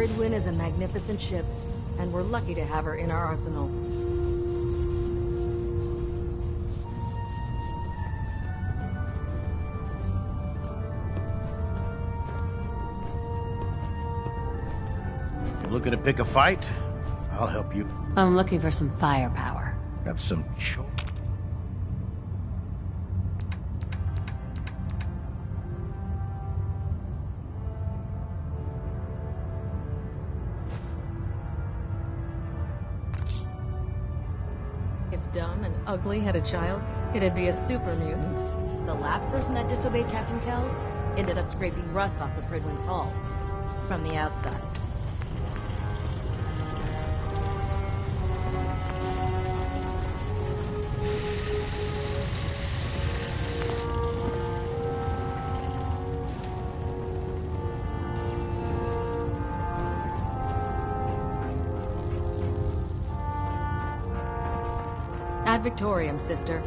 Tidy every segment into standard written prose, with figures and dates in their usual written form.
Prydwen is a magnificent ship, and we're lucky to have her in our arsenal. You looking to pick a fight? I'll help you. I'm looking for some firepower. Got some If Dumb and Ugly had a child, it'd be a super mutant. The last person that disobeyed Captain Kells ended up scraping rust off the Prydwen's hull. From the outside. Ad Victoriam, sister.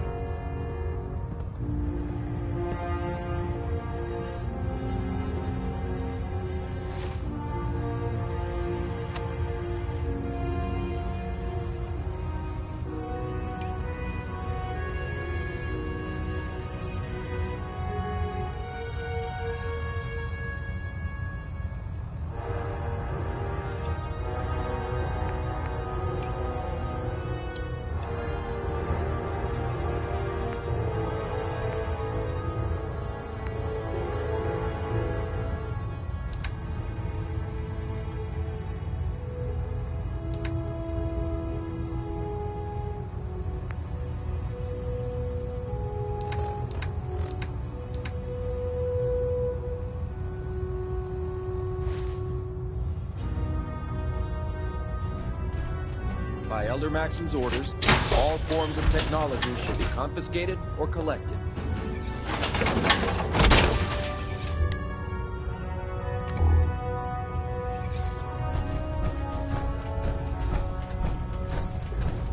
By Elder Maxim's orders, all forms of technology should be confiscated or collected.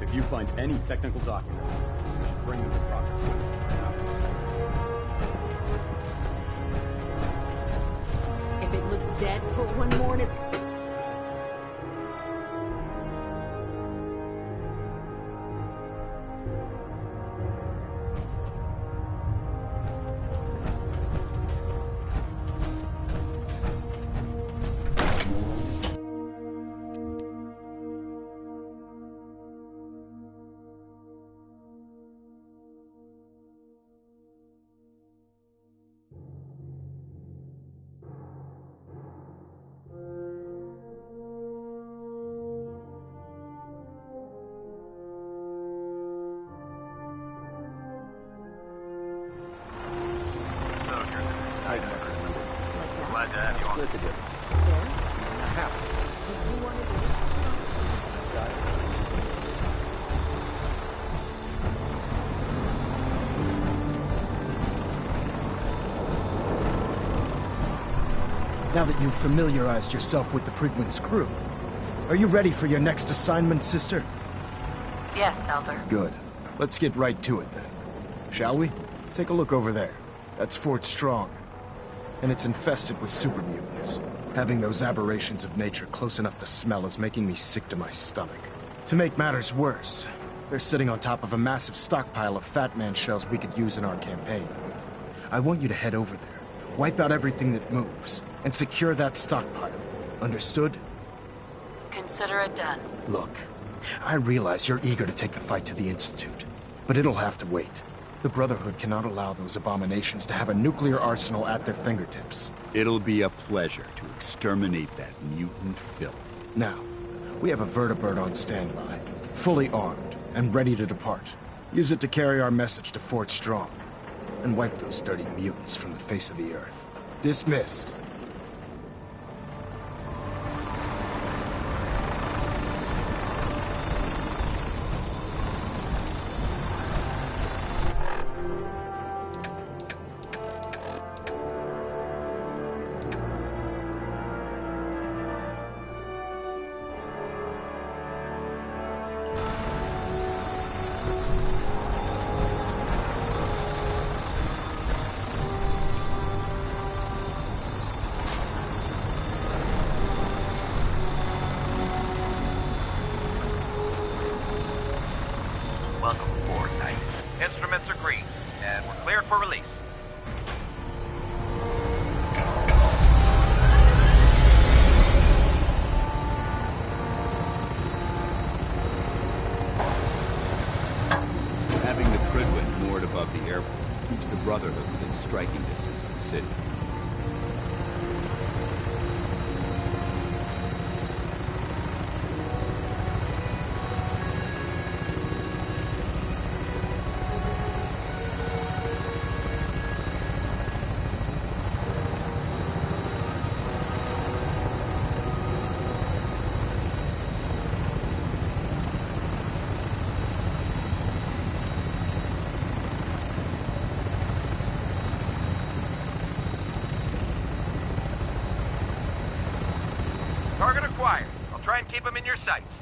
If you find any technical documents, you should bring them to proper form for analysis. If it looks dead, put one more in its... Glad to have you on the team. Now that you've familiarized yourself with the Prydwen's crew, are you ready for your next assignment, sister? Yes, Elder. Good. Let's get right to it then. Shall we? Take a look over there. That's Fort Strong. And it's infested with super mutants. Having those aberrations of nature close enough to smell is making me sick to my stomach. To make matters worse, they're sitting on top of a massive stockpile of Fat Man shells we could use in our campaign. I want you to head over there, wipe out everything that moves, and secure that stockpile. Understood? Consider it done. Look, I realize you're eager to take the fight to the Institute, but it'll have to wait. The Brotherhood cannot allow those abominations to have a nuclear arsenal at their fingertips. It'll be a pleasure to exterminate that mutant filth. Now, we have a vertibird on standby, fully armed and ready to depart. Use it to carry our message to Fort Strong, and wipe those dirty mutants from the face of the earth. Dismissed. Welcome aboard, Knight. Instruments are green, and we're cleared for release. Having the Tridwin moored above the airport keeps the Brotherhood within striking distance of the city. Target acquired. I'll try and keep him in your sights.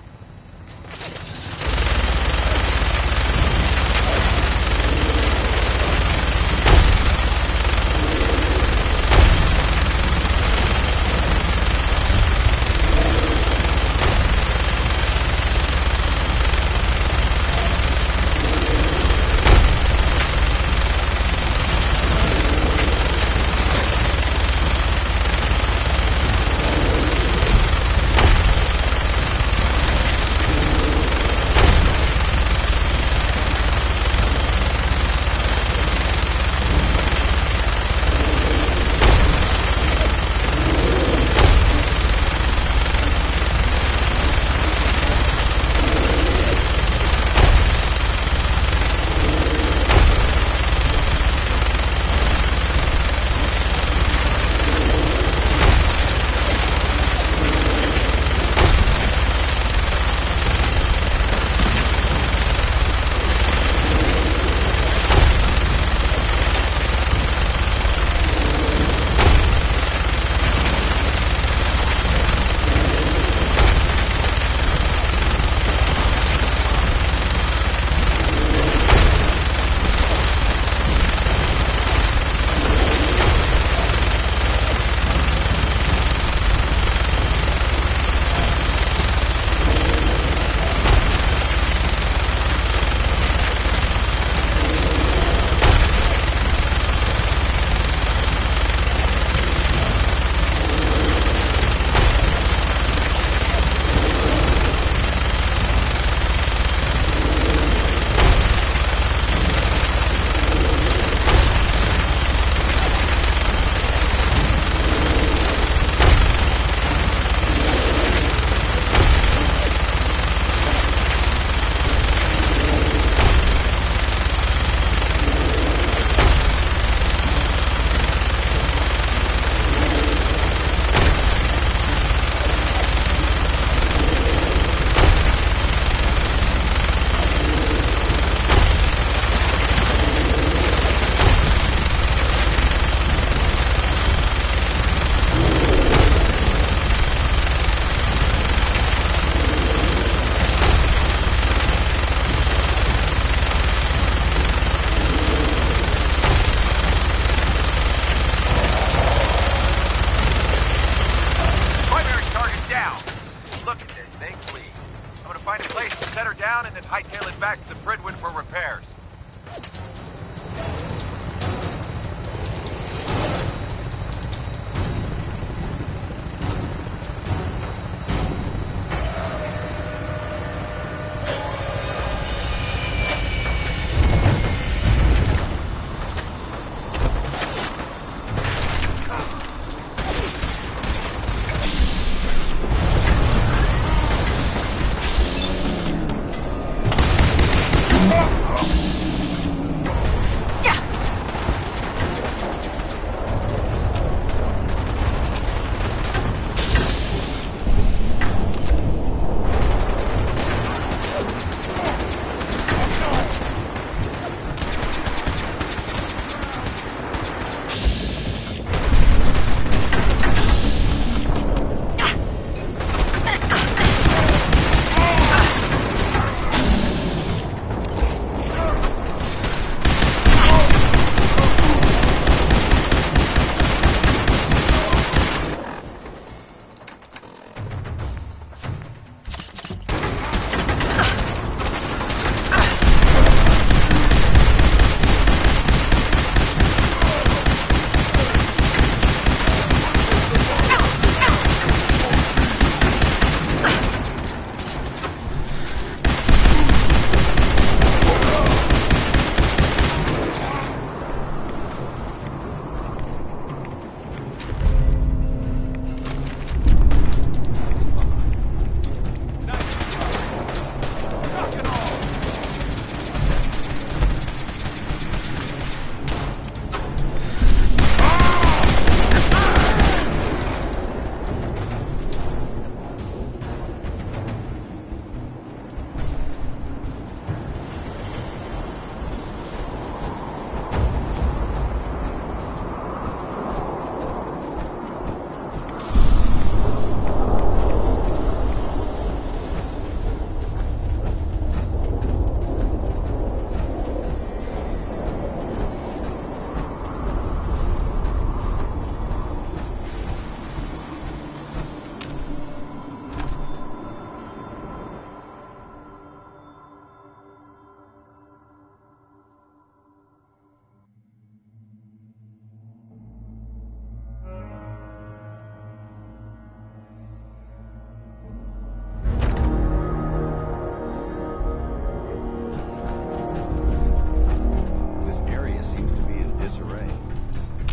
disarray. I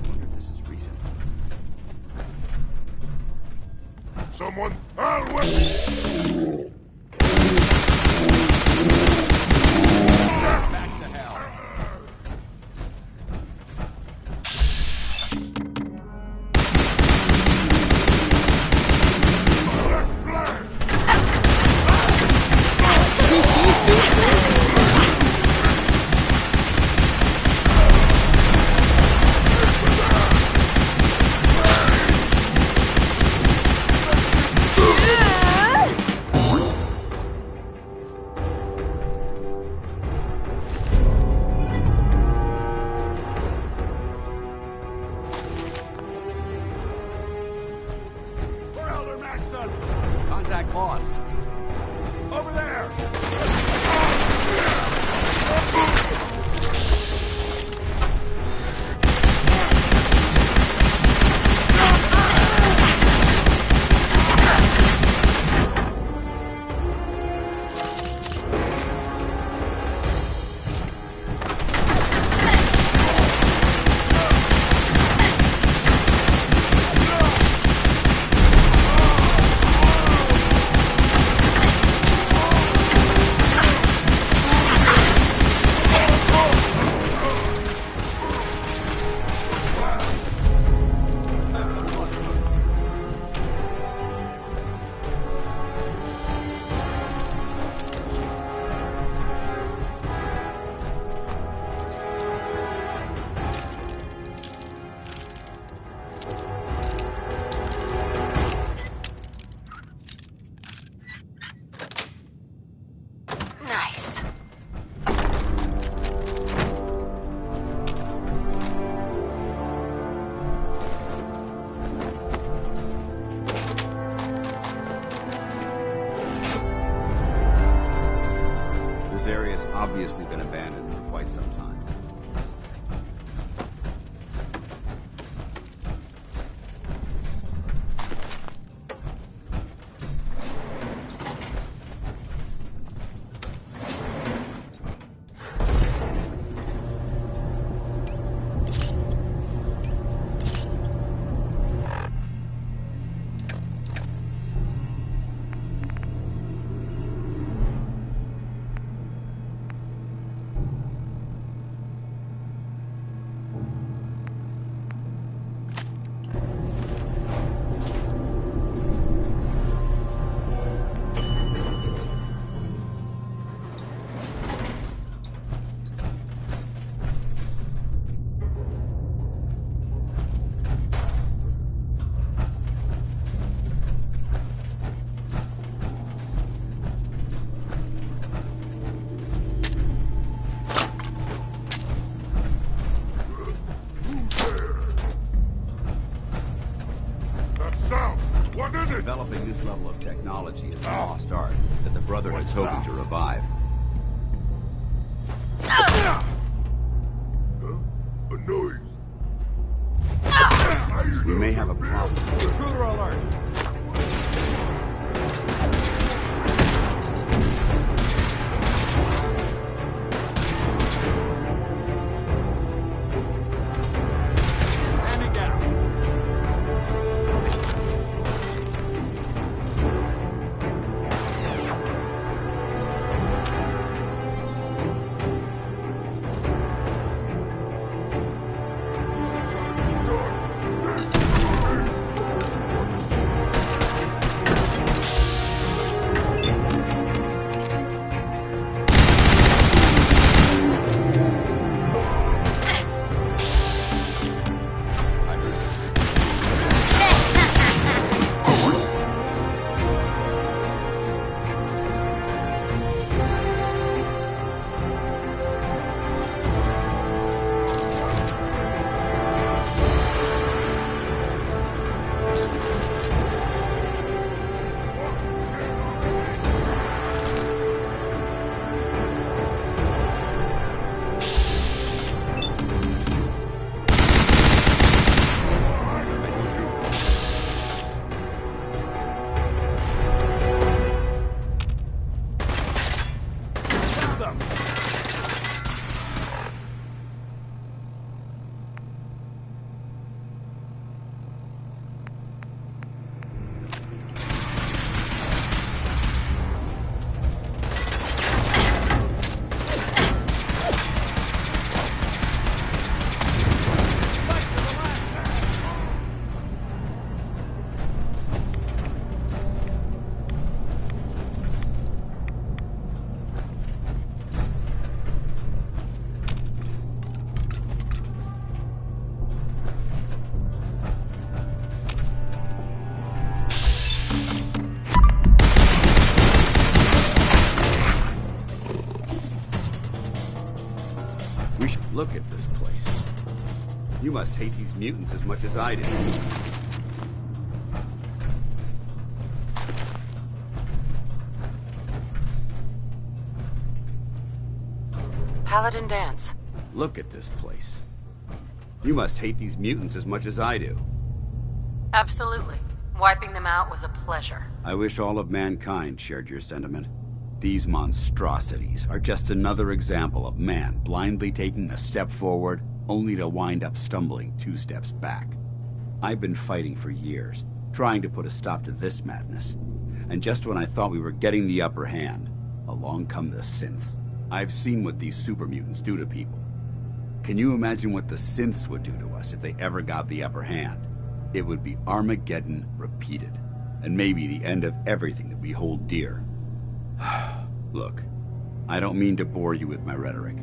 wonder if this is recent. Someone, Alwyn! Back to hell. Elder Maxson! Contact lost. Over there! Nice. This area's obviously been abandoned for quite some time. That sound! What is it? Developing this level of technology is a lost art that the Brotherhood's hoping to revive. Huh? A noise. We may have a problem. Intruder alert! Standing down. We should look at this place. You must hate these mutants as much as I do. Paladin Dance. Look at this place. You must hate these mutants as much as I do. Absolutely. Wiping them out was a pleasure. I wish all of mankind shared your sentiment. These monstrosities are just another example of man blindly taking a step forward, only to wind up stumbling 2 steps back. I've been fighting for years, trying to put a stop to this madness. And just when I thought we were getting the upper hand, along come the synths. I've seen what these super mutants do to people. Can you imagine what the synths would do to us if they ever got the upper hand? It would be Armageddon repeated, and maybe the end of everything that we hold dear. Look, I don't mean to bore you with my rhetoric.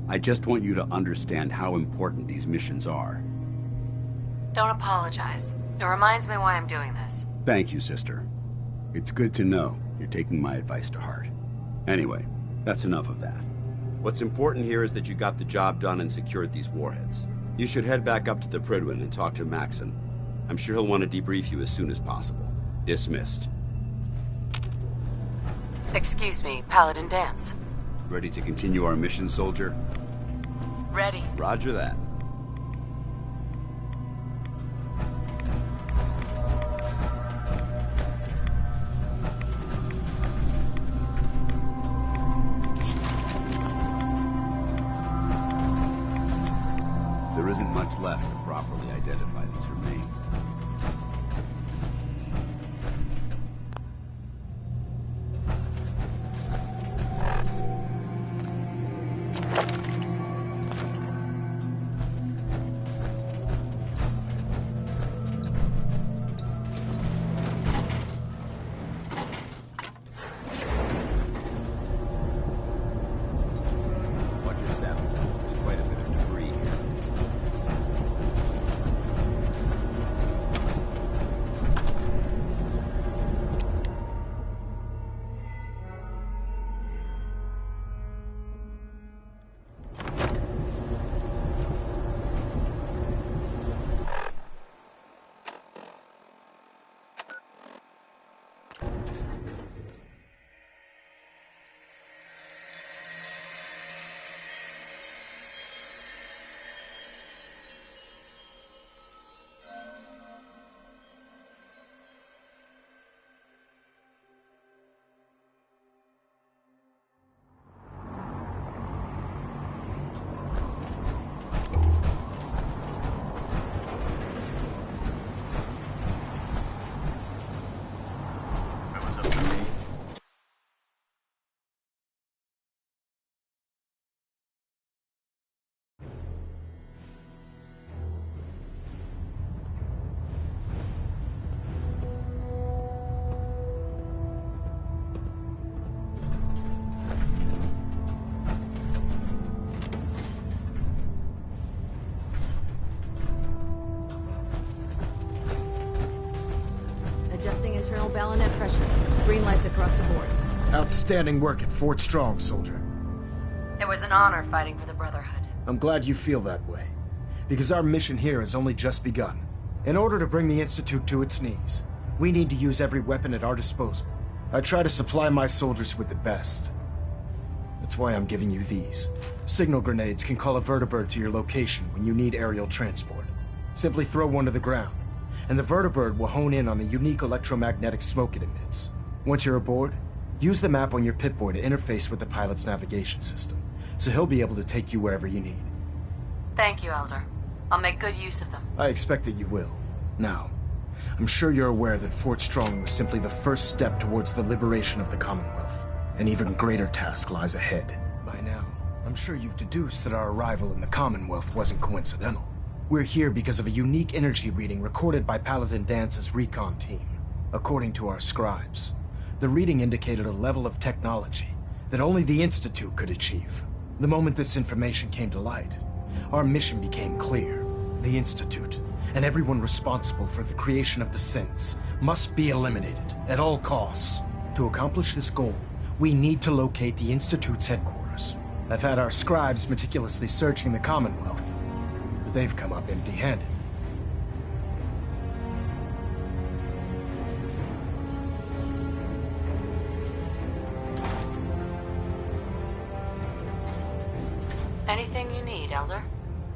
I just want you to understand how important these missions are. Don't apologize. It reminds me why I'm doing this. Thank you, sister. It's good to know you're taking my advice to heart. Anyway, that's enough of that. What's important here is that you got the job done and secured these warheads. You should head back up to the Prydwen and talk to Maxon. I'm sure he'll want to debrief you as soon as possible. Dismissed. Excuse me, Paladin Dance. Ready to continue our mission, soldier? Ready. Roger that. There isn't much left to properly identify these remains. Watch your step. There's quite a bit of debris here. Adjusting internal bayonet pressure. Green lights across the board. Outstanding work at Fort Strong, soldier. It was an honor fighting for the Brotherhood. I'm glad you feel that way, because our mission here has only just begun. In order to bring the Institute to its knees, we need to use every weapon at our disposal. I try to supply my soldiers with the best. That's why I'm giving you these. Signal grenades can call a vertibird to your location when you need aerial transport. Simply throw one to the ground, and the vertibird will hone in on the unique electromagnetic smoke it emits. Once you're aboard, use the map on your Pip-Boy to interface with the pilot's navigation system, so he'll be able to take you wherever you need. Thank you, Elder. I'll make good use of them. I expect that you will. Now, I'm sure you're aware that Fort Strong was simply the first step towards the liberation of the Commonwealth. An even greater task lies ahead. By now, I'm sure you've deduced that our arrival in the Commonwealth wasn't coincidental. We're here because of a unique energy reading recorded by Paladin Dance's recon team. According to our scribes, the reading indicated a level of technology that only the Institute could achieve. The moment this information came to light, our mission became clear. The Institute, and everyone responsible for the creation of the synths, must be eliminated at all costs. To accomplish this goal, we need to locate the Institute's headquarters. I've had our scribes meticulously searching the Commonwealth, but they've come up empty-handed. Anything you need, Elder?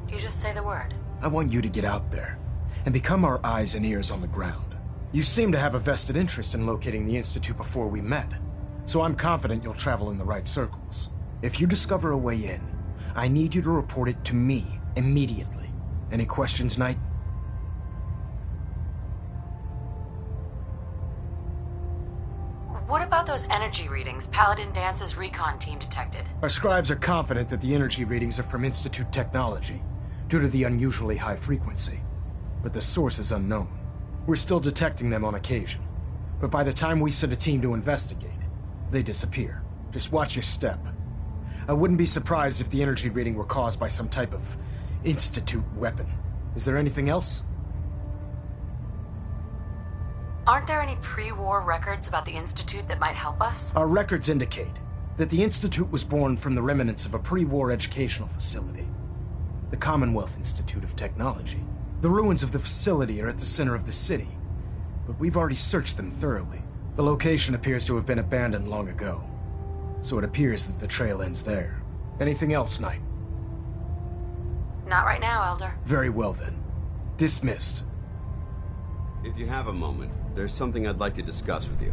You just say the word. I want you to get out there and become our eyes and ears on the ground. You seem to have a vested interest in locating the Institute before we met, so I'm confident you'll travel in the right circles. If you discover a way in, I need you to report it to me immediately. Any questions, Knight? What about those energy readings Paladin Dance's recon team detected? Our scribes are confident that the energy readings are from Institute technology, due to the unusually high frequency. But the source is unknown. We're still detecting them on occasion. But by the time we send a team to investigate, they disappear. Just watch your step. I wouldn't be surprised if the energy reading were caused by some type of Institute weapon. Is there anything else? Aren't there any pre-war records about the Institute that might help us? Our records indicate that the Institute was born from the remnants of a pre-war educational facility. The Commonwealth Institute of Technology. The ruins of the facility are at the center of the city, but we've already searched them thoroughly. The location appears to have been abandoned long ago, so it appears that the trail ends there. Anything else, Knight? Not right now, Elder. Very well then. Dismissed. If you have a moment, there's something I'd like to discuss with you.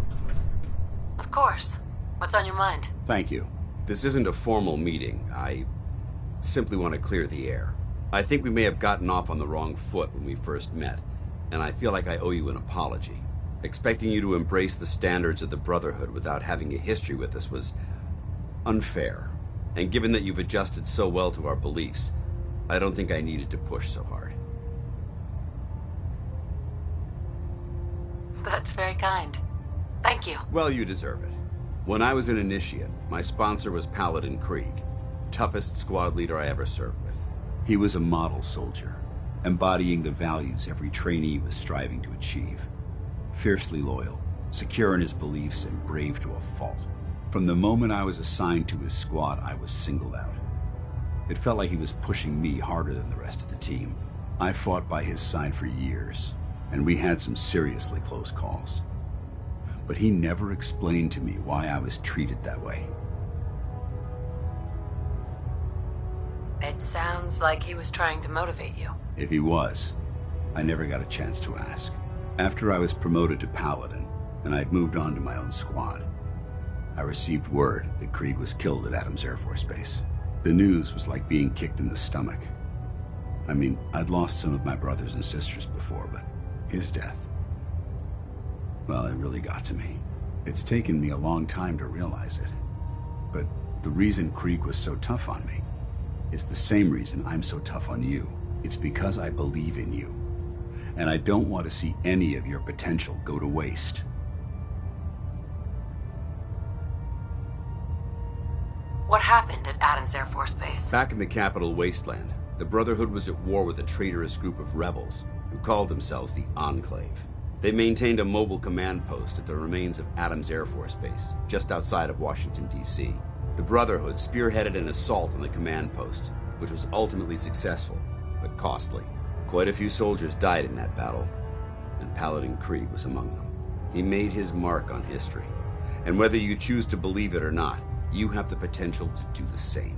Of course. What's on your mind? Thank you. This isn't a formal meeting. I simply want to clear the air. I think we may have gotten off on the wrong foot when we first met, and I feel like I owe you an apology. Expecting you to embrace the standards of the Brotherhood without having a history with us was unfair. And given that you've adjusted so well to our beliefs, I don't think I needed to push so hard. That's very kind. Thank you. Well, you deserve it. When I was an initiate, my sponsor was Paladin Krieg, toughest squad leader I ever served with. He was a model soldier, embodying the values every trainee was striving to achieve. Fiercely loyal, secure in his beliefs, and brave to a fault. From the moment I was assigned to his squad, I was singled out. It felt like he was pushing me harder than the rest of the team. I fought by his side for years, and we had some seriously close calls. But he never explained to me why I was treated that way. It sounds like he was trying to motivate you. If he was, I never got a chance to ask. After I was promoted to Paladin, and I'd moved on to my own squad, I received word that Krieg was killed at Adams Air Force Base. The news was like being kicked in the stomach. I mean, I'd lost some of my brothers and sisters before, but his death, well, it really got to me. It's taken me a long time to realize it. But the reason Krieg was so tough on me is the same reason I'm so tough on you. It's because I believe in you. And I don't want to see any of your potential go to waste. What happened at Adams Air Force Base? Back in the capital wasteland, the Brotherhood was at war with a traitorous group of rebels who called themselves the Enclave. They maintained a mobile command post at the remains of Adams Air Force Base, just outside of Washington, D.C. The Brotherhood spearheaded an assault on the command post, which was ultimately successful, but costly. Quite a few soldiers died in that battle, and Paladin Krieg was among them. He made his mark on history, and whether you choose to believe it or not, you have the potential to do the same.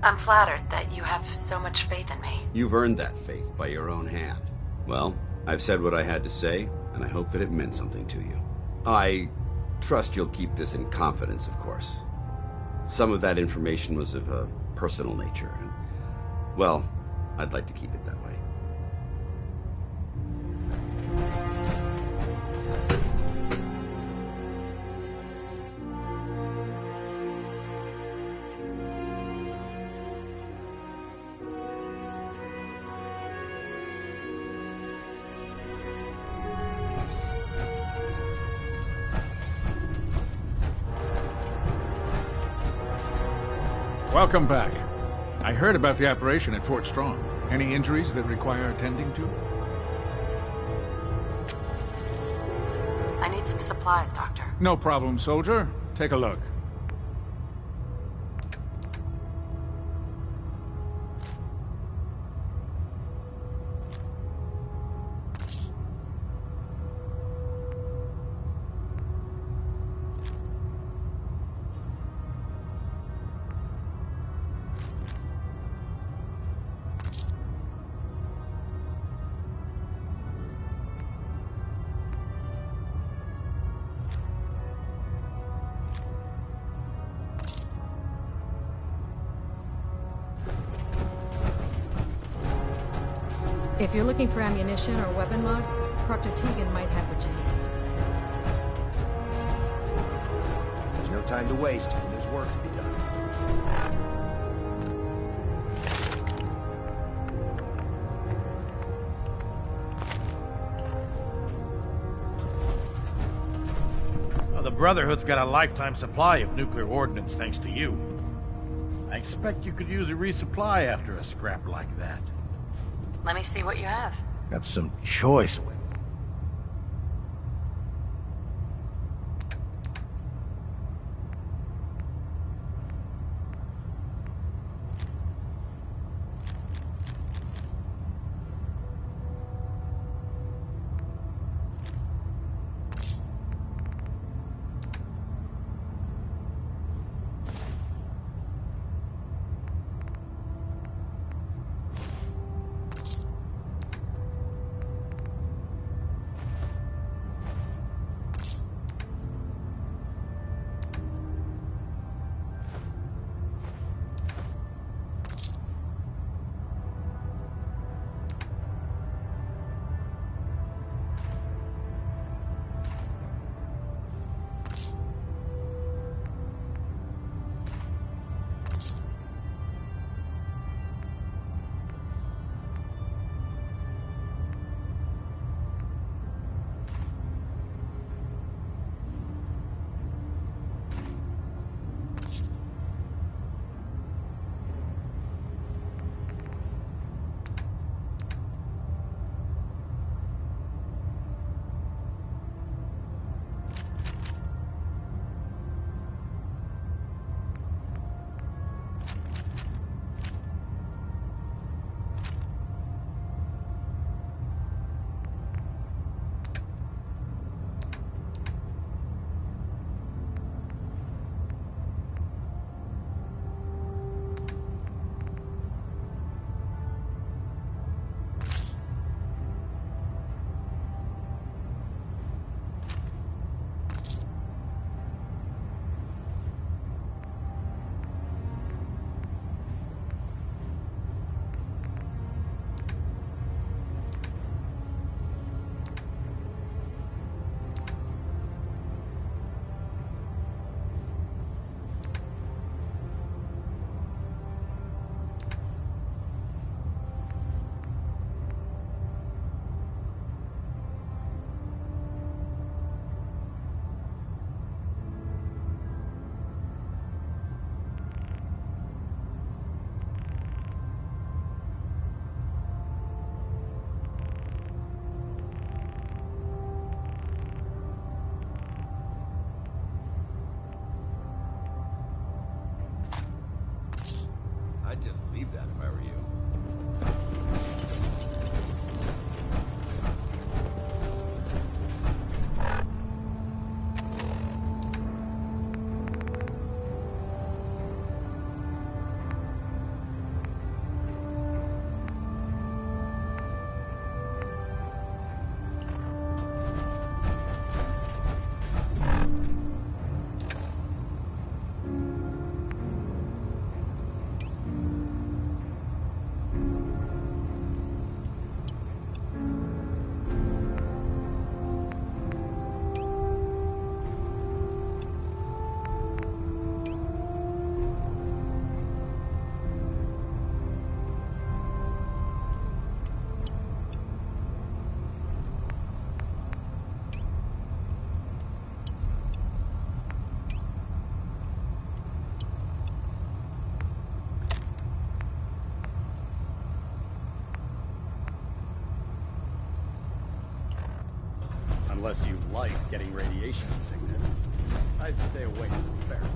I'm flattered that you have so much faith in me. You've earned that faith by your own hand. Well, I've said what I had to say, and I hope that it meant something to you. I trust you'll keep this in confidence, of course. Some of that information was of a personal nature, and, well, I'd like to keep it that way. Welcome back. I heard about the operation at Fort Strong. Any injuries that require attending to? I need some supplies, Doctor. No problem, soldier. Take a look. If you're looking for ammunition or weapon mods, Proctor Tegan might have Virginia. There's no time to waste. There's work to be done. Well, the Brotherhood's got a lifetime supply of nuclear ordnance thanks to you. I expect you could use a resupply after a scrap like that. Let me see what you have. Got some choice. I'd just leave that if I were you. Unless you like getting radiation sickness, I'd stay away from ferrets.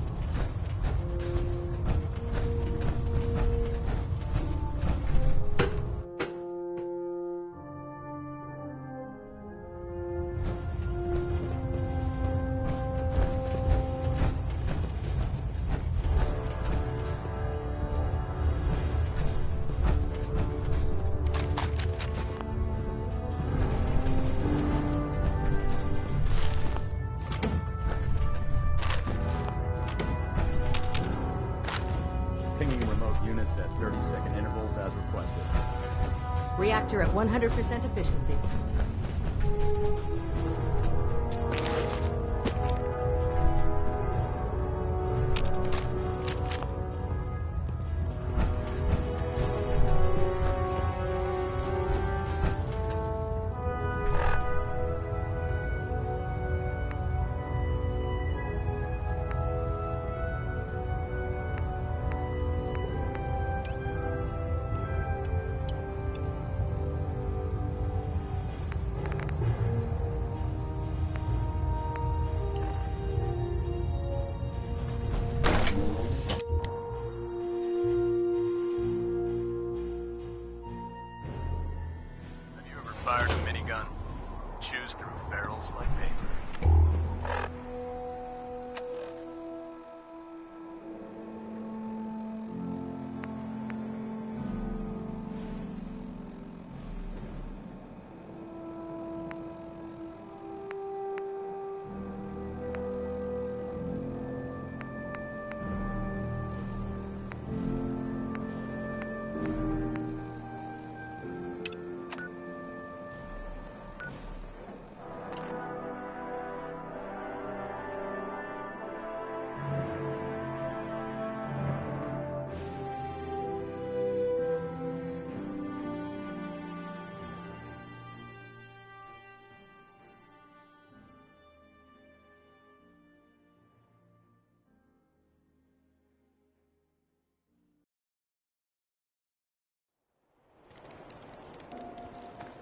Pinging remote units at 30-second intervals as requested. Reactor at 100% efficiency. Fired a minigun. Chews through ferrules like paper.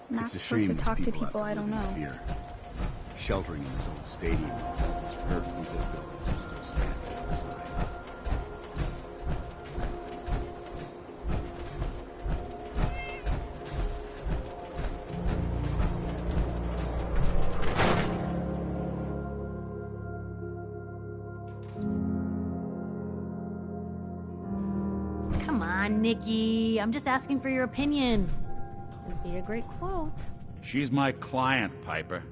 I'm not It's a supposed shame to these talk to have people I live don't in know. fear. Sheltering in this old stadium, these perfectly built buildings are still standing inside. Come on, Nikki. I'm just asking for your opinion. Would be a great quote. She's my client, Piper.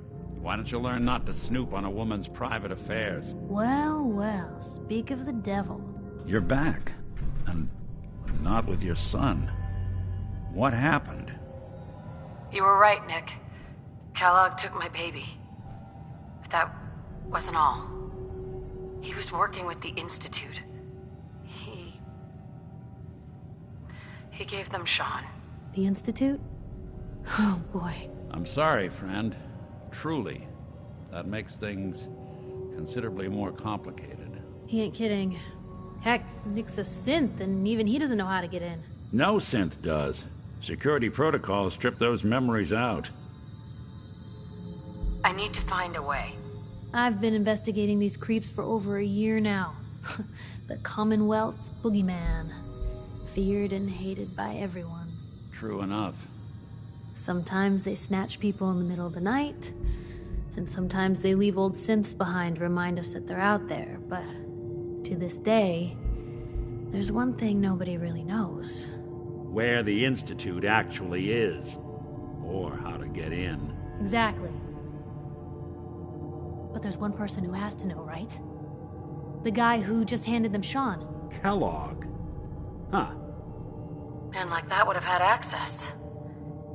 Why don't you learn not to snoop on a woman's private affairs? Well, well, speak of the devil. You're back. And not with your son. What happened? You were right, Nick. Kellogg took my baby. But that wasn't all. He was working with the Institute. He gave them Sean. The Institute? Oh, boy. I'm sorry, friend. Truly. That makes things considerably more complicated. He ain't kidding. Heck, Nick's a synth, and even he doesn't know how to get in. No synth does. Security protocols strip those memories out. I need to find a way. I've been investigating these creeps for over a year now. The Commonwealth's boogeyman. Feared and hated by everyone. True enough. Sometimes they snatch people in the middle of the night, and sometimes they leave old synths behind to remind us that they're out there, but to this day, there's one thing nobody really knows. Where the Institute actually is. Or how to get in. Exactly. But there's one person who has to know, right? The guy who just handed them Sean. Kellogg? Huh. Man like that would have had access.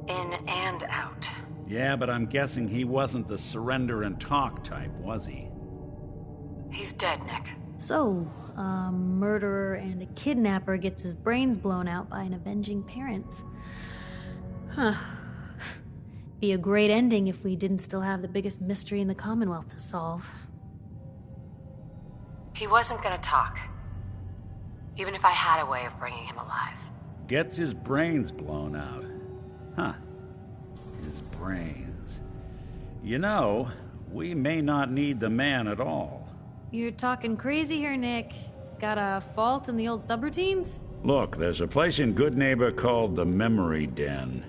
In and out. Yeah, but I'm guessing he wasn't the surrender and talk type, was he? He's dead, Nick. So, a murderer and a kidnapper gets his brains blown out by an avenging parent. Huh. Be a great ending if we didn't still have the biggest mystery in the Commonwealth to solve. He wasn't gonna talk. Even if I had a way of bringing him alive. Gets his brains blown out. Huh. His brains. You know, we may not need the man at all. You're talking crazy here, Nick. Got a fault in the old subroutines? Look, there's a place in Good Neighbor called the Memory Den.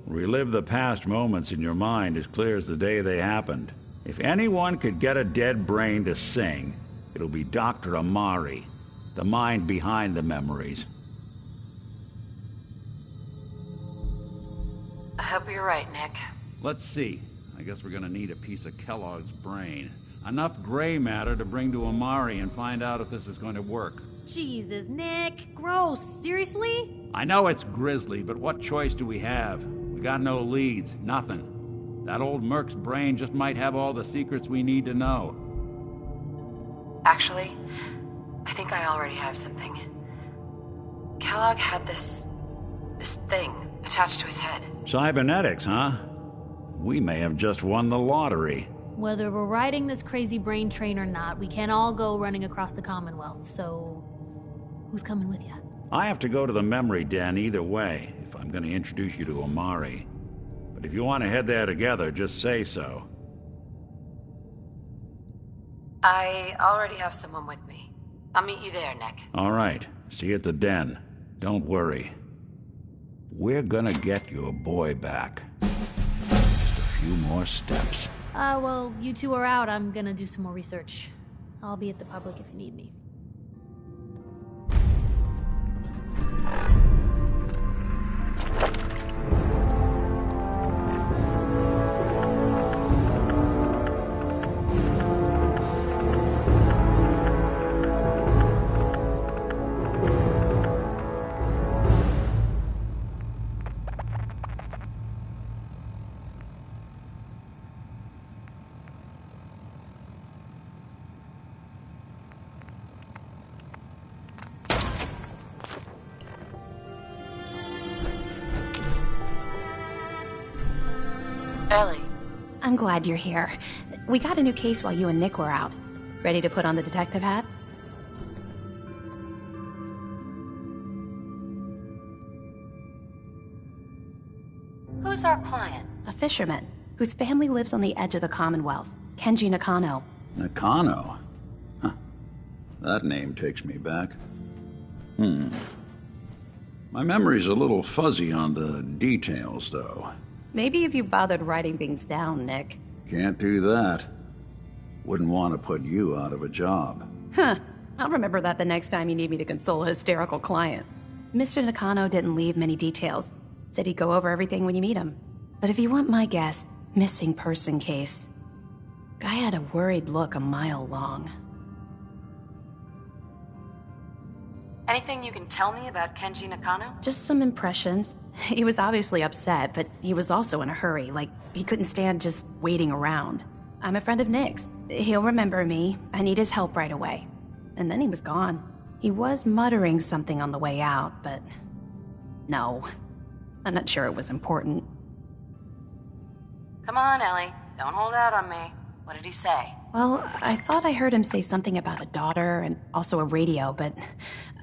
Relive the past moments in your mind as clear as the day they happened. If anyone could get a dead brain to sing, it'll be Dr. Amari, the mind behind the memories. I hope you're right, Nick. Let's see. I guess we're gonna need a piece of Kellogg's brain. Enough gray matter to bring to Amari and find out if this is going to work. Jesus, Nick. Gross. Seriously? I know it's grisly, but what choice do we have? We got no leads, nothing. That old Merc's brain just might have all the secrets we need to know. Actually, I think I already have something. Kellogg had this thing attached to his head. Cybernetics, huh? We may have just won the lottery. Whether we're riding this crazy brain train or not, we can't all go running across the Commonwealth, so... who's coming with you? I have to go to the memory den either way, if I'm going to introduce you to Omari. But if you want to head there together, just say so. I already have someone with me. I'll meet you there, Nick. All right. See you at the den. Don't worry. We're gonna get your boy back. Just a few more steps. Well, you two are out. I'm gonna do some more research. I'll be at the public if you need me. Ellie. I'm glad you're here. We got a new case while you and Nick were out. Ready to put on the detective hat? Who's our client? A fisherman, whose family lives on the edge of the Commonwealth. Kenji Nakano. Nakano? Huh. That name takes me back. My memory's a little fuzzy on the details, though. Maybe if you bothered writing things down, Nick. Can't do that. Wouldn't want to put you out of a job. Huh. I'll remember that the next time you need me to console a hysterical client. Mr. Nakano didn't leave many details. Said he'd go over everything when you meet him. But if you want my guess, missing person case. Guy had a worried look a mile long. Anything you can tell me about Kenji Nakano? Just some impressions. He was obviously upset, but he was also in a hurry, like he couldn't stand just waiting around. I'm a friend of Nick's. He'll remember me. I need his help right away. And then he was gone. He was muttering something on the way out, but... no. I'm not sure it was important. Come on, Ellie. Don't hold out on me. What did he say? Well, I thought I heard him say something about a daughter and also a radio, but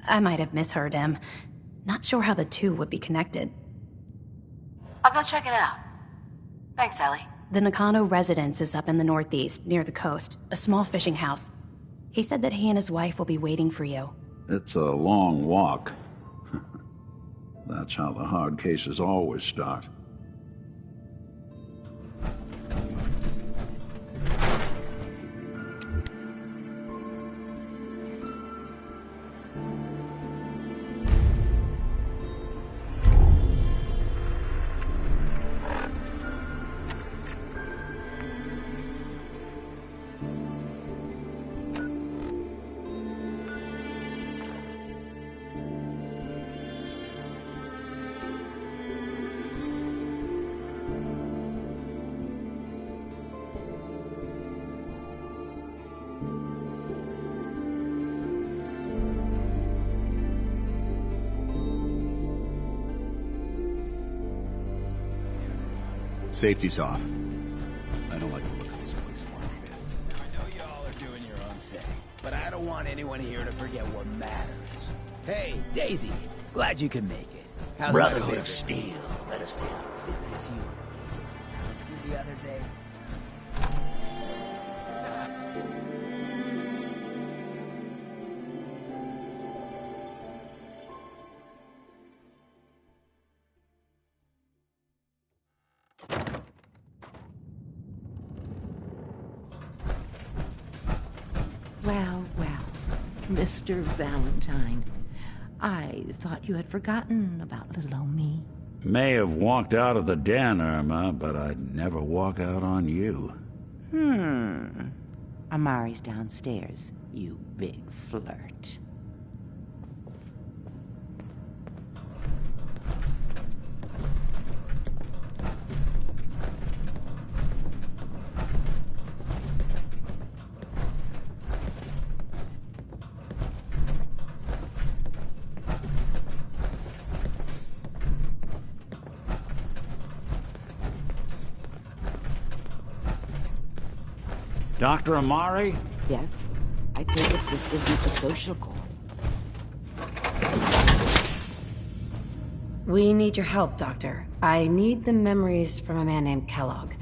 I might have misheard him. Not sure how the two would be connected. I'll go check it out. Thanks, Ellie. The Nakano residence is up in the northeast, near the coast. A small fishing house. He said that he and his wife will be waiting for you. It's a long walk. That's how the hard cases always start. Safety's off. I don't like the look of this place one bit. Now, I know y'all are doing your own thing, but I don't want anyone here to forget what matters. Hey, Daisy, glad you can make it. How's Brotherhood of Steel. Let us down. Didn't I see you? Was it the other day? Well, Mr. Valentine. I thought you had forgotten about little old me. May have walked out of the den, Irma, but I'd never walk out on you. Amari's downstairs, you big flirt. Dr. Amari? Yes? I take it this isn't a social call. We need your help, Doctor. I need the memories from a man named Kellogg.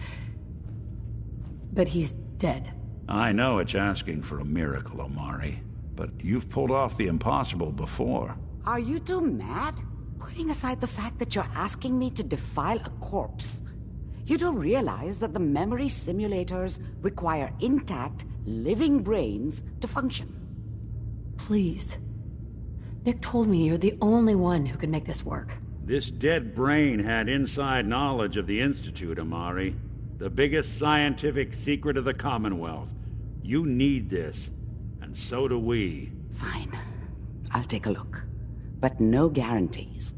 But he's dead. I know it's asking for a miracle, Amari, but you've pulled off the impossible before. Are you two mad? Putting aside the fact that you're asking me to defile a corpse, you don't realize that the memory simulators require intact, living brains to function. Please. Nick told me you're the only one who can make this work. This dead brain had inside knowledge of the Institute, Amari. The biggest scientific secret of the Commonwealth. You need this, and so do we. Fine. I'll take a look. But no guarantees.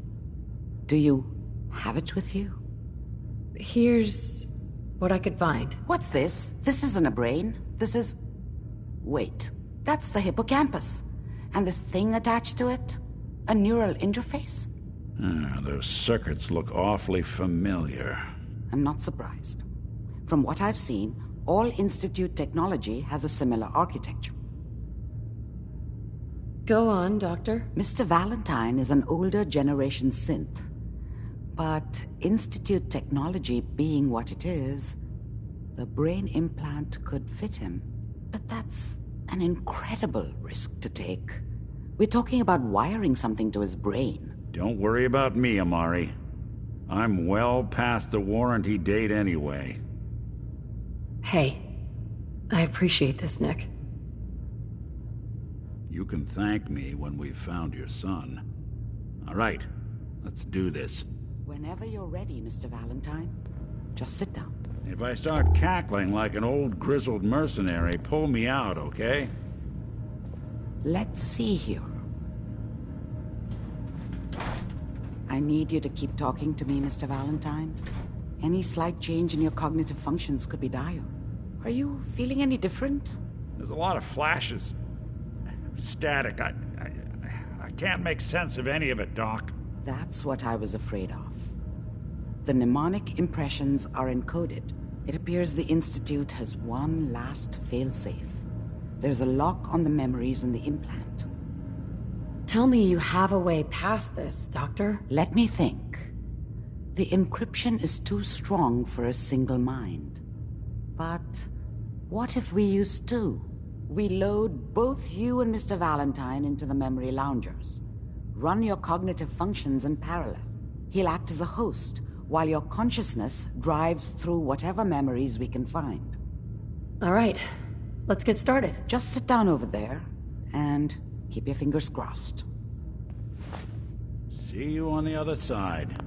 Do you have it with you? Here's what I could find. What's this? This isn't a brain. This is... Wait. That's the hippocampus. And this thing attached to it? A neural interface? Those circuits look awfully familiar. I'm not surprised. From what I've seen, all Institute technology has a similar architecture. Go on, Doctor. Mr. Valentine is an older generation synth. But Institute technology being what it is, the brain implant could fit him. But that's an incredible risk to take. We're talking about wiring something to his brain. Don't worry about me, Amari. I'm well past the warranty date anyway. Hey, I appreciate this, Nick. You can thank me when we've found your son. All right, let's do this. Whenever you're ready, Mr. Valentine. Just sit down. If I start cackling like an old grizzled mercenary, pull me out, okay? Let's see here. I need you to keep talking to me, Mr. Valentine. Any slight change in your cognitive functions could be dire. Are you feeling any different? There's a lot of flashes. Static. I can't make sense of any of it, Doc. That's what I was afraid of. The mnemonic impressions are encoded. It appears the Institute has one last failsafe. There's a lock on the memories in the implant. Tell me you have a way past this, Doctor. Let me think. The encryption is too strong for a single mind. But what if we use two? We load both you and Mr. Valentine into the memory loungers. Run your cognitive functions in parallel. He'll act as a host, while your consciousness drives through whatever memories we can find. All right, let's get started. Just sit down over there, and keep your fingers crossed. See you on the other side.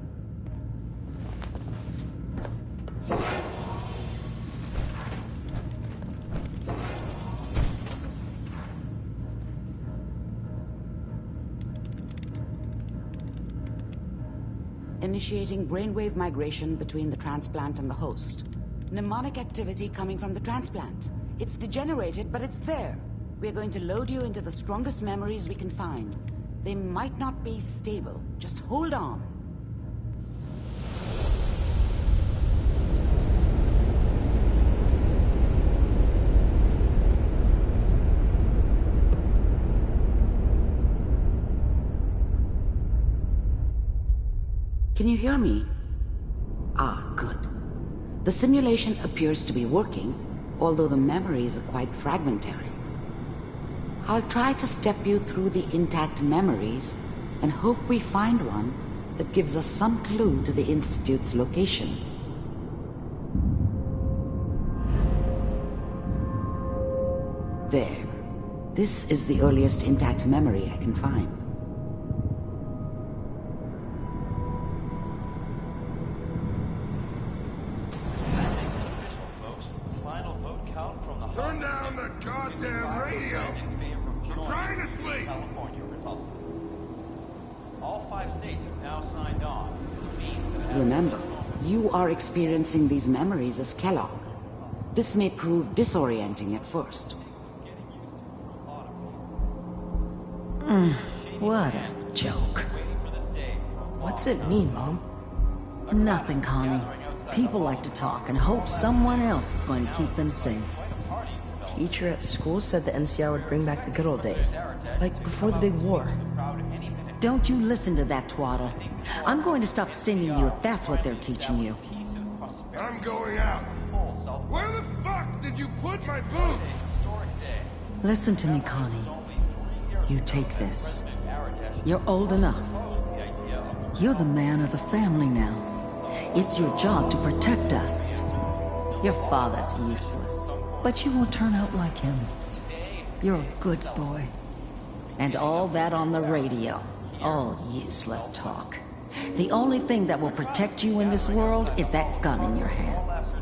Initiating brainwave migration between the transplant and the host. Mnemonic activity coming from the transplant. It's degenerated, but it's there. We're going to load you into the strongest memories we can find. They might not be stable. Just hold on. Can you hear me? Ah, good. The simulation appears to be working, although the memories are quite fragmentary. I'll try to step you through the intact memories and hope we find one that gives us some clue to the Institute's location. There. This is the earliest intact memory I can find. Turn down the goddamn radio! I'm trying to sleep! All 5 states have now signed on. Remember, you are experiencing these memories as Kellogg. This may prove disorienting at first. What a joke. What's it mean, Mom? Nothing, Connie. People like to talk and hope someone else is going to keep them safe. teacher at school said the NCR would bring back the good old days. Like before the big war. Don't you listen to that twaddle. I'm going to stop singing you if that's what they're teaching you. I'm going out. Where the fuck did you put my boots? Listen to me, Connie. You take this. You're old enough. You're the man of the family now. It's your job to protect us. Your father's useless, but you won't turn out like him. You're a good boy. And all that on the radio, all useless talk. The only thing that will protect you in this world is that gun in your hands.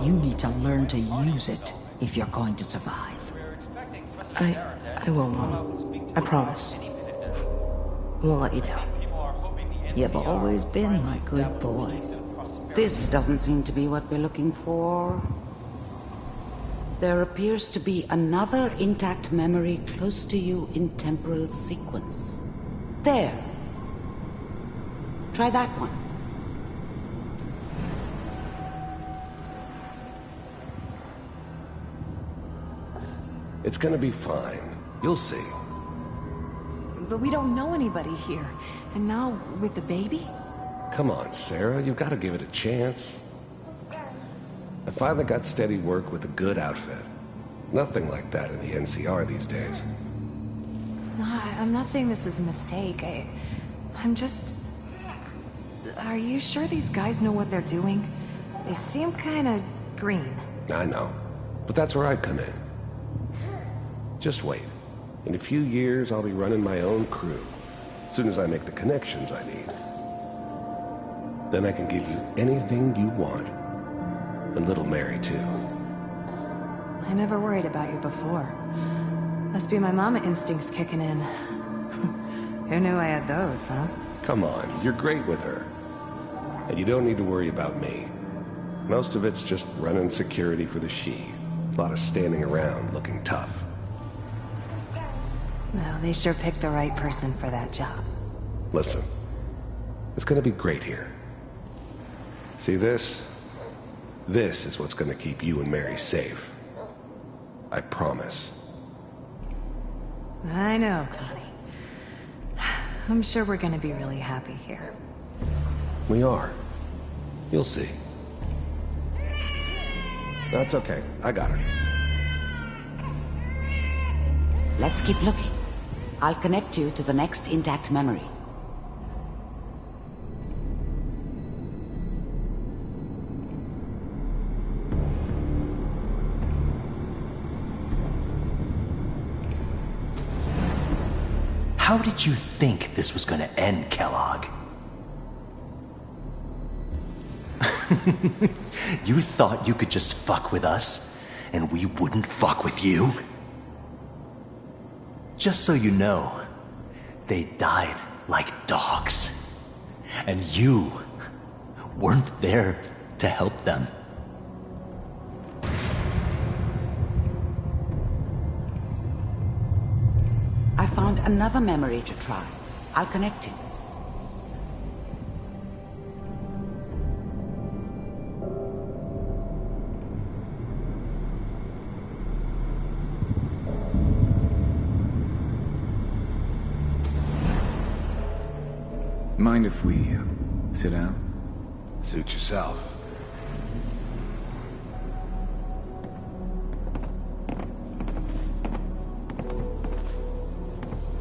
You need to learn to use it if you're going to survive. I will, Mom. I promise. I won't let you down. You've always been my good boy. This doesn't seem to be what we're looking for. There appears to be another intact memory close to you in temporal sequence. There. Try that one. It's gonna be fine. You'll see. But we don't know anybody here. And now, with the baby? Come on, Sarah, you've got to give it a chance. I finally got steady work with a good outfit. Nothing like that in the NCR these days. No, I'm not saying this was a mistake. I'm just... Are you sure these guys know what they're doing? They seem kinda green. I know, but that's where I come in. Just wait. In a few years, I'll be running my own crew. As soon as I make the connections I need. Then I can give you anything you want. And little Mary, too. I never worried about you before. Must be my mama instincts kicking in. Who knew I had those, huh? Come on, you're great with her. And you don't need to worry about me. Most of it's just running security for the she. A lot of standing around looking tough. Well, they sure picked the right person for that job. Listen, it's gonna be great here. See this? This is what's gonna keep you and Mary safe. I promise. I know, Connie. I'm sure we're gonna be really happy here. We are. You'll see. That's okay. I got her. Let's keep looking. I'll connect you to the next intact memory. How did you think this was gonna end, Kellogg? You thought you could just fuck with us, and we wouldn't fuck with you? Just so you know, they died like dogs. And you weren't there to help them. I found another memory to try. I'll connect you. Mind if we sit down? Suit yourself.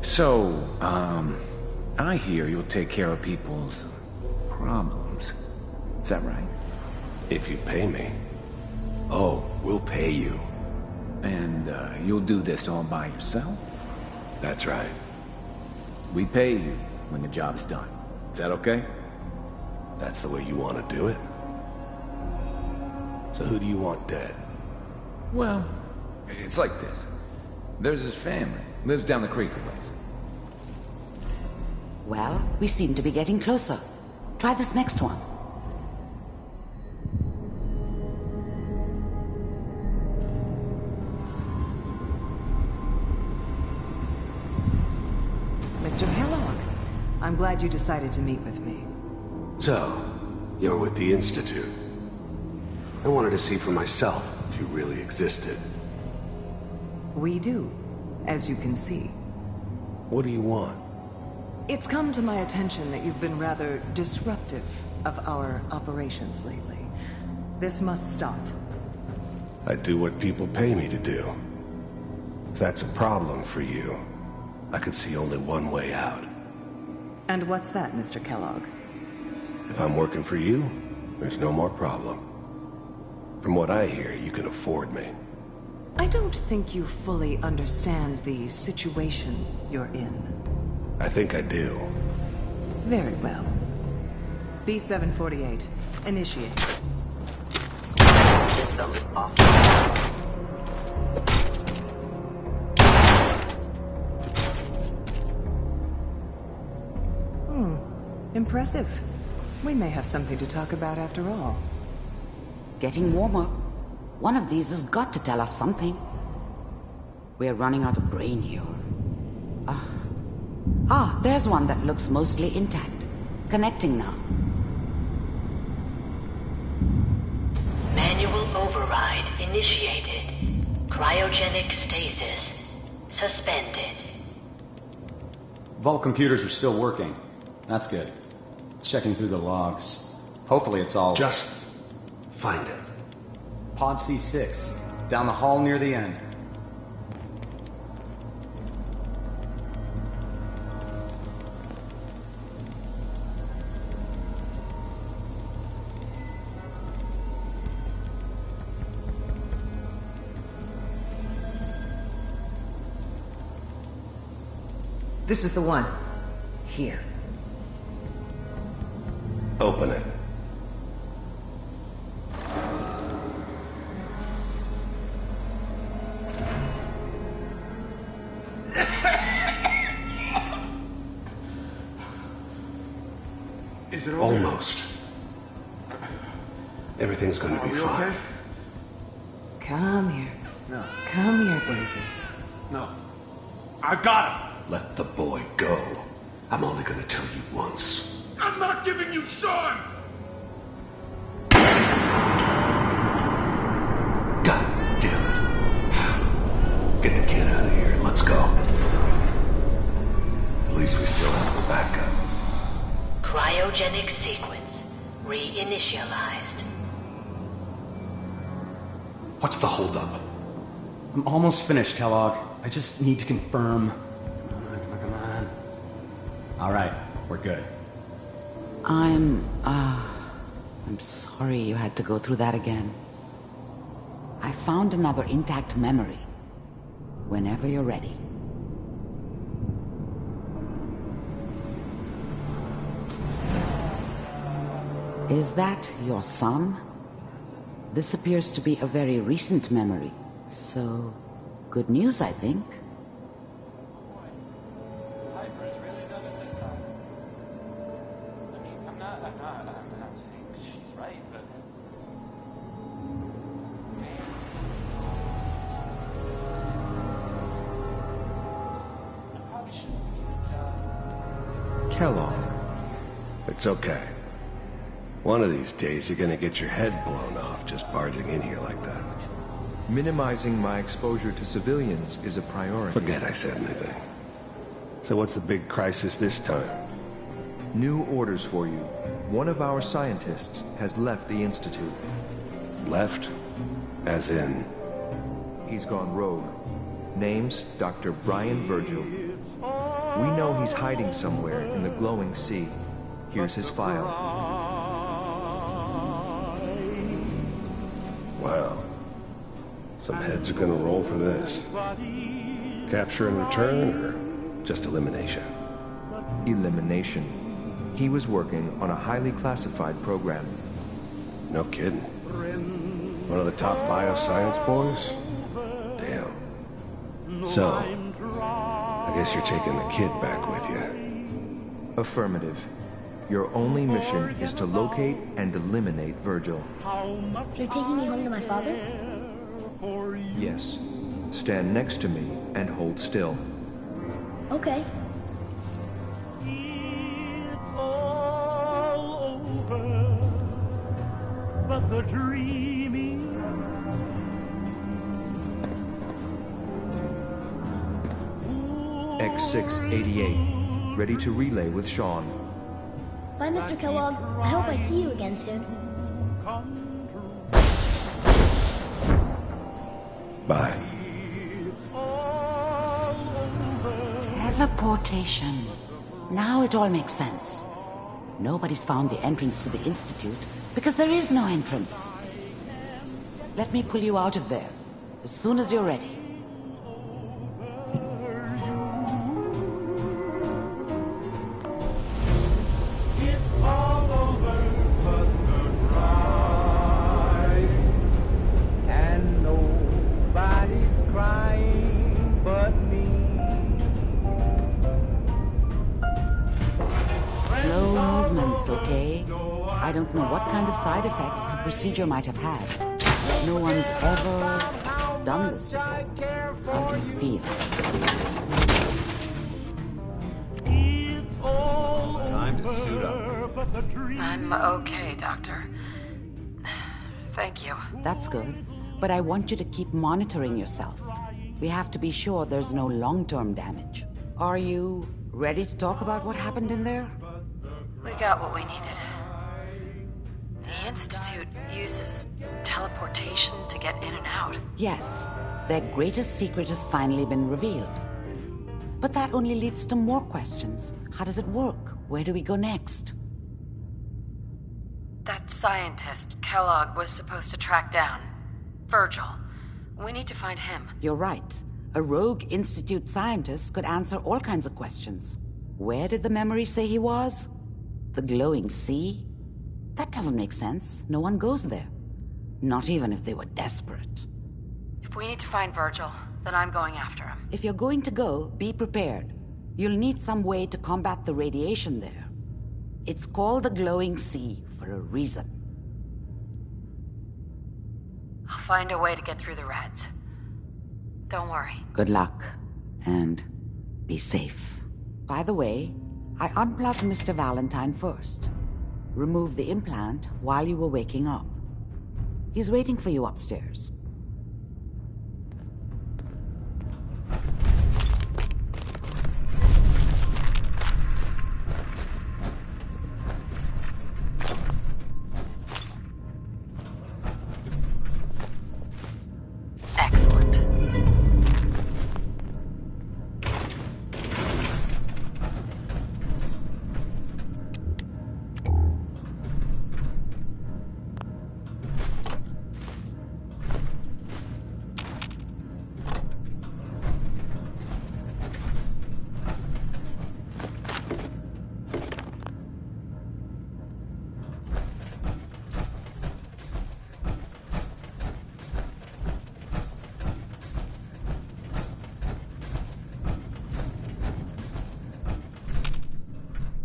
So, I hear you'll take care of people's problems. Is that right? If you pay me. Oh, we'll pay you. And, you'll do this all by yourself? That's right. We pay you when the job's done. Is that okay? That's the way you want to do it? So who do you want dead? Well, it's like this. There's his family. Lives down the creek a ways. Well, we seem to be getting closer. Try this next one. Mr. Kellogg, I'm glad you decided to meet with me. So, you're with the Institute. I wanted to see for myself if you really existed. We do, as you can see. What do you want? It's come to my attention that you've been rather disruptive of our operations lately. This must stop. I do what people pay me to do. If that's a problem for you, I could see only one way out. And what's that, Mr. Kellogg? If I'm working for you, there's no more problem. From what I hear, you can afford me. I don't think you fully understand the situation you're in. I think I do. Very well. B-748, initiate. Systems off. Impressive. We may have something to talk about after all. Getting warmer. One of these has got to tell us something. We're running out of brain here. There's one that looks mostly intact. Connecting now. Manual override initiated. Cryogenic stasis suspended. Vault computers are still working. That's good. Checking through the logs. Hopefully it's all... Just find it. Pod C6. Down the hall near the end. This is the one. Here. Open it. Is it over? Almost. Everything's gonna be fine. Okay? Come here. No. Come here, baby. No. I got him. Let the boy go. I'm only gonna tell you once. I'm not giving you Sean! God damn it. Get the kid out of here and let's go. At least we still have the backup. Cryogenic sequence reinitialized. What's the holdup? I'm almost finished, Kellogg. I just need to confirm. Come on. All right, we're good. I'm sorry you had to go through that again. I found another intact memory. Whenever you're ready. Is that your son? This appears to be a very recent memory. So, good news, I think. Kellogg. It's okay. One of these days, you're gonna get your head blown off just barging in here like that. Minimizing my exposure to civilians is a priority. Forget I said anything. So what's the big crisis this time? New orders for you. One of our scientists has left the Institute. Left? As in? He's gone rogue. Name's Dr. Brian Virgil. We know he's hiding somewhere in the glowing sea. Here's his file. Wow. Some heads are gonna roll for this. Capture and return, or just elimination? Elimination. He was working on a highly classified program. No kidding. One of the top bioscience boys? Damn. So, I guess you're taking the kid back with you. Affirmative. Your only mission is to locate and eliminate Virgil. You're taking me home to my father? Yes. Stand next to me and hold still. Okay. But the dreaming 6688. Ready to relay with Sean. Bye, Mr. Kellogg. I hope I see you again soon. Bye. Teleportation. Now it all makes sense. Nobody's found the entrance to the Institute because there is no entrance. Let me pull you out of there as soon as you're ready. Okay? I don't know what kind of side effects the procedure might have had. No one's ever done this before. How do you feel? Time to suit up. I'm okay, Doctor. Thank you. That's good. But I want you to keep monitoring yourself. We have to be sure there's no long-term damage. Are you ready to talk about what happened in there? We got what we needed. The Institute uses teleportation to get in and out. Yes, their greatest secret has finally been revealed. But that only leads to more questions. How does it work? Where do we go next? That scientist Kellogg was supposed to track down. Virgil. We need to find him. You're right. A rogue Institute scientist could answer all kinds of questions. Where did the memory say he was? The glowing sea? That doesn't make sense. No one goes there. Not even if they were desperate. If we need to find Virgil, then I'm going after him. If you're going to go, be prepared. You'll need some way to combat the radiation there. It's called the glowing sea for a reason. I'll find a way to get through the reds. Don't worry. Good luck. And be safe. By the way, I unplugged Mr. Valentine first. Removed the implant while you were waking up. He's waiting for you upstairs. Excellent.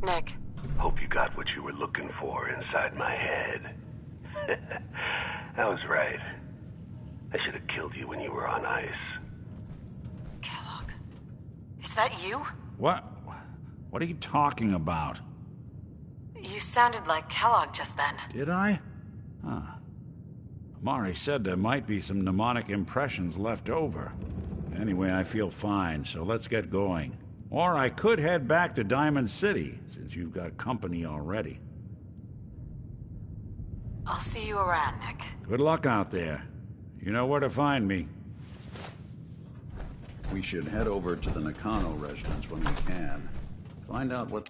Nick. Hope you got what you were looking for inside my head. I was right. I should have killed you when you were on ice. Kellogg. Is that you? What? What are you talking about? You sounded like Kellogg just then. Did I? Huh. Mari said there might be some mnemonic impressions left over. Anyway, I feel fine, so let's get going. Or I could head back to Diamond City, since you've got company already. I'll see you around, Nick. Good luck out there. You know where to find me. We should head over to the Nakano residence when we can. Find out what...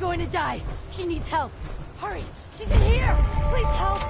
going to die. She needs help. Hurry! She's in here! Please help!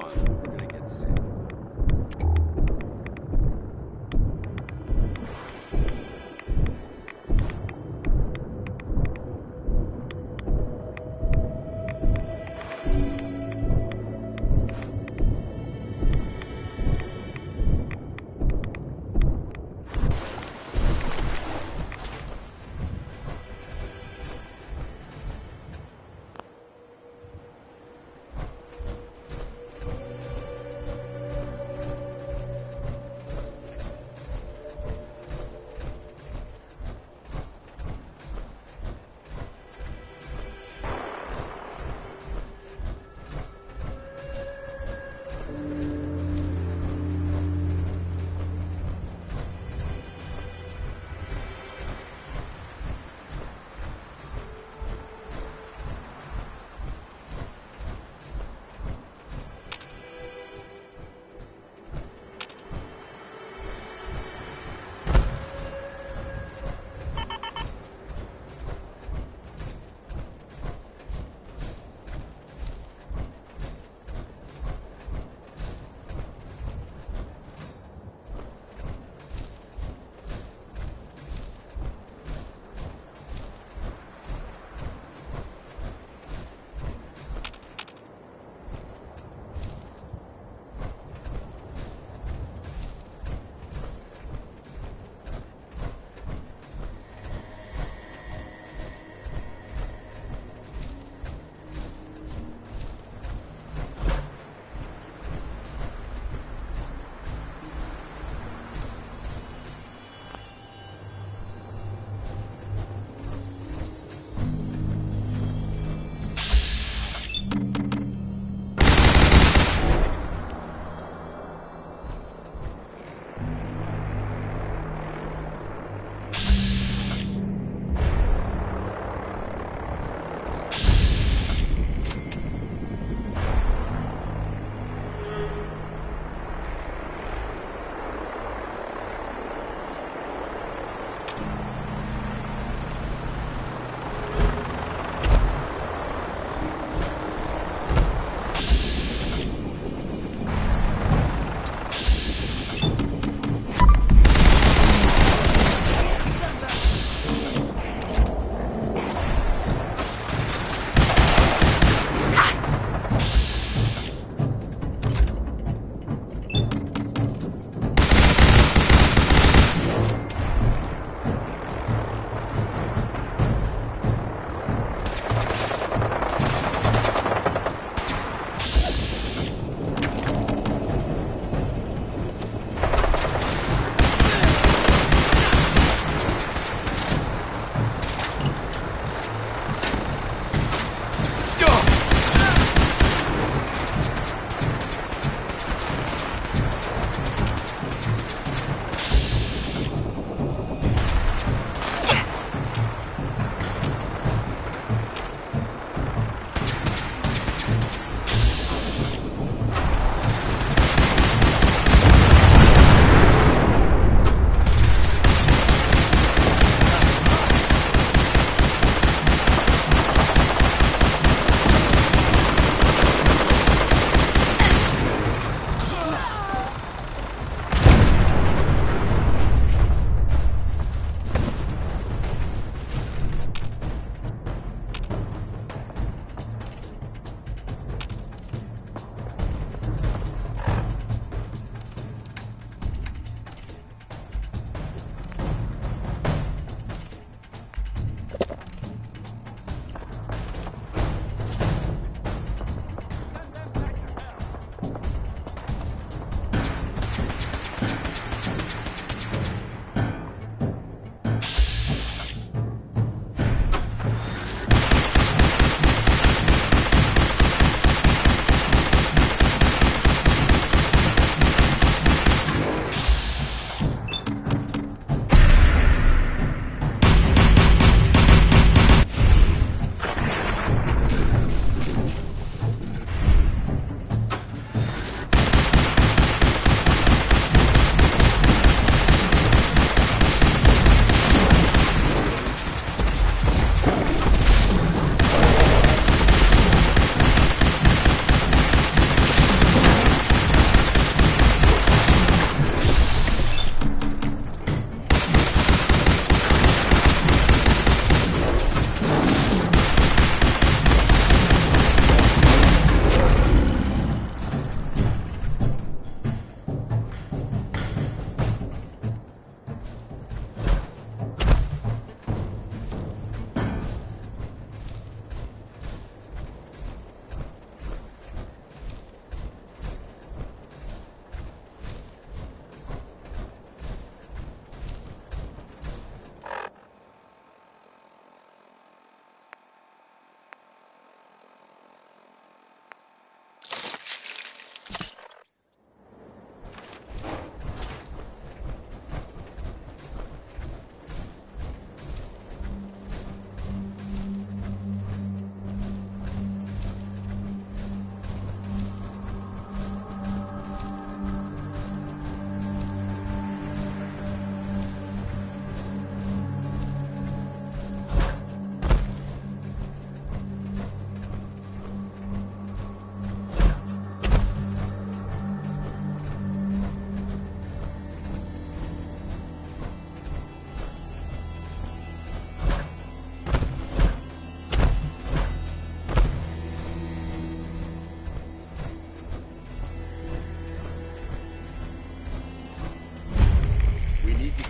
on. We're gonna get sick.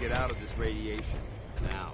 get out of this radiation. Now.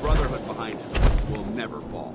Brotherhood behind us will never fall.